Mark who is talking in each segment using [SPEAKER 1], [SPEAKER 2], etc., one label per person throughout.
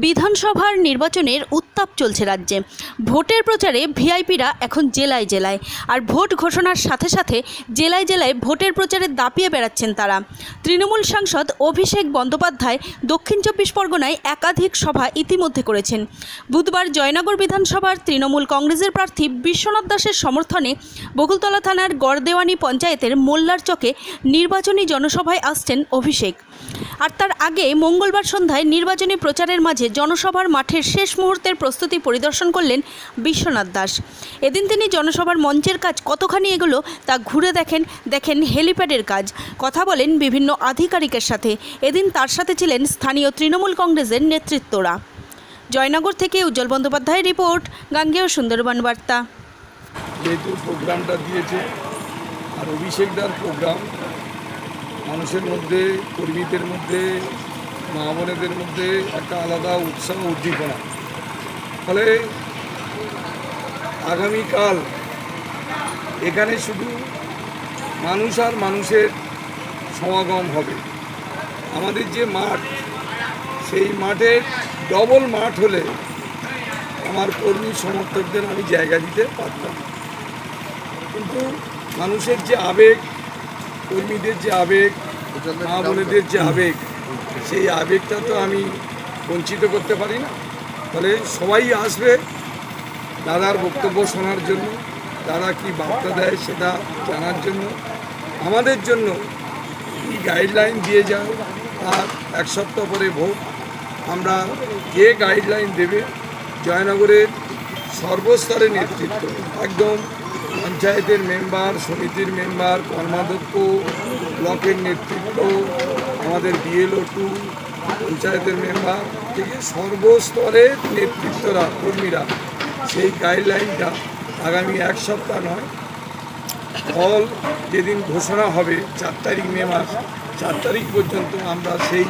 [SPEAKER 1] বিধানসভার নির্বাচনের উত্তাপ চলছে রাজ্যে। ভোটের প্রচারে ভিআইপিরা এখন জেলায় জেলায়, আর ভোট ঘোষণার সাথে সাথে জেলায় জেলায় ভোটের প্রচারে দাপিয়ে বেড়াচ্ছেন তারা। তৃণমূল সাংসদ অভিষেক বন্দ্যোপাধ্যায় দক্ষিণ ২৪ পরগনায় একাধিক সভা ইতিমধ্যে করেছেন। বুধবার জয়নগর বিধানসভার তৃণমূল কংগ্রেসের প্রার্থী বিশ্বনাথ দাসের সমর্থনে বকুলতলা থানার গড়দেওয়ানি পঞ্চায়েতের মোল্লার চকে নির্বাচনী জনসভায় আসছেন অভিষেক। আর তার আগে মঙ্গলবার সন্ধ্যায় নির্বাচনী প্রচারের মাঝে জনসভার মাঠের শেষ মুহূর্তের প্রস্তুতি পরিদর্শন করলেন বিশ্বনাথ দাস। এদিন তিনি জনসভার মঞ্চের কাজ কতখানি এগোলো তা ঘুরে দেখেন হেলিপ্যাডের কাজ, কথা বলেন বিভিন্ন আধিকারিকের সাথে। এদিন তার সাথে ছিলেন স্থানীয় তৃণমূল কংগ্রেসের নেতৃত্বরা। জয়নগর থেকে উজ্জ্বল বন্দ্যোপাধ্যায়ের রিপোর্ট, গাঙ্গেয় সুন্দরবন বার্তা।
[SPEAKER 2] যেহেতু প্রোগ্রামটা দিয়েছে আর অভিষেকদার প্রোগ্রাম, মানুষের মধ্যে, কর্মীদের মধ্যে, মা বোনেদের মধ্যে একটা আলাদা উৎসাহ উদ্দীপনা, ফলে আগামীকাল এখানে শুধু মানুষ আর মানুষের সমাগম হবে। আমাদের যে মাঠ, সেই মাঠের ডবল মাঠ হলে আমার কর্মী সমর্থকদের আমি জায়গা দিতে পারতাম, কিন্তু মানুষের যে আবেগ, কর্মীদের যে আবেগ, মা বোনেদের যে আবেগ, সেই আবেগটা তো আমি বঞ্চিত করতে পারি না। ফলে সবাই আসবে দাদার বক্তব্য শোনার জন্য, দাদা কি বার্তা দেয় সেটা জানার জন্য। আমাদের জন্য কি গাইডলাইন দিয়ে যায়, তার এক সপ্তাহ পরে ভোট। আমরা যে গাইডলাইন দেবে, জয়নগরের সর্বস্তরের নেতৃত্ব, একদম পঞ্চায়েতের মেম্বার, সমিতির মেম্বার, কর্মাধ্যক্ষ, ব্লকের নেতৃত্ব, আমাদের BLO2, পঞ্চায়েতের মেম্বার থেকে সর্বস্তরের নেতৃত্বরা, কর্মীরা সেই গাইডলাইনটা আগামী এক সপ্তাহ নয়, ফল যেদিন ঘোষণা হবে 4 তারিখ মে মাস, 4 তারিখ পর্যন্ত আমরা সেই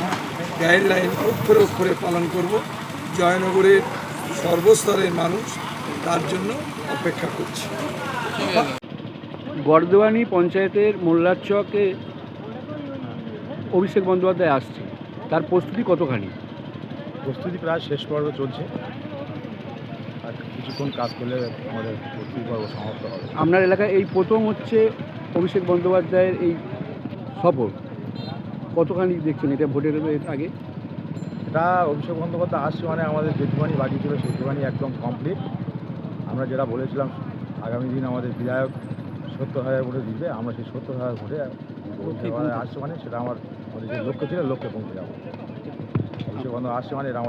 [SPEAKER 2] গাইডলাইন অক্ষরে অক্ষরে পালন করব। জয়নগরের সর্বস্তরের মানুষ তার জন্য অপেক্ষা করছে।
[SPEAKER 3] গড়দেওয়ানি পঞ্চায়েতের মোল্লার চকে অভিষেক বন্দ্যোপাধ্যায় আসছে, তার প্রস্তুতি কতখানি?
[SPEAKER 4] প্রস্তুতি প্রায় শেষ পর্ব চলছে, আর কিছুক্ষণ কাজ করলে আমাদের প্রস্তুতি পর্ব সমাপ্ত হবে।
[SPEAKER 3] আপনার এলাকায় এই প্রথম হচ্ছে অভিষেক বন্দ্যোপাধ্যায়ের এই সফর, কতখানি দেখছেন এটা ভোটের আগে?
[SPEAKER 4] এটা অভিষেক বন্দ্যোপাধ্যায় আসছে মানে আমাদের যেটুখানি বাকি ছিল সেটুখানি একদম কমপ্লিট। আমরা যেটা বলেছিলাম আগামী দিন আমাদের বিধায়ক 70,000 ভোটে দিবে, আমরা সেই 70,000 ভোটে আসছে মানে সেটা আমার যে লক্ষ্য ছিল, লক্ষ্যে পৌঁছে যাবো। অভিষেক বন্দ্যোপাধ্যায় আসছে মানে এটা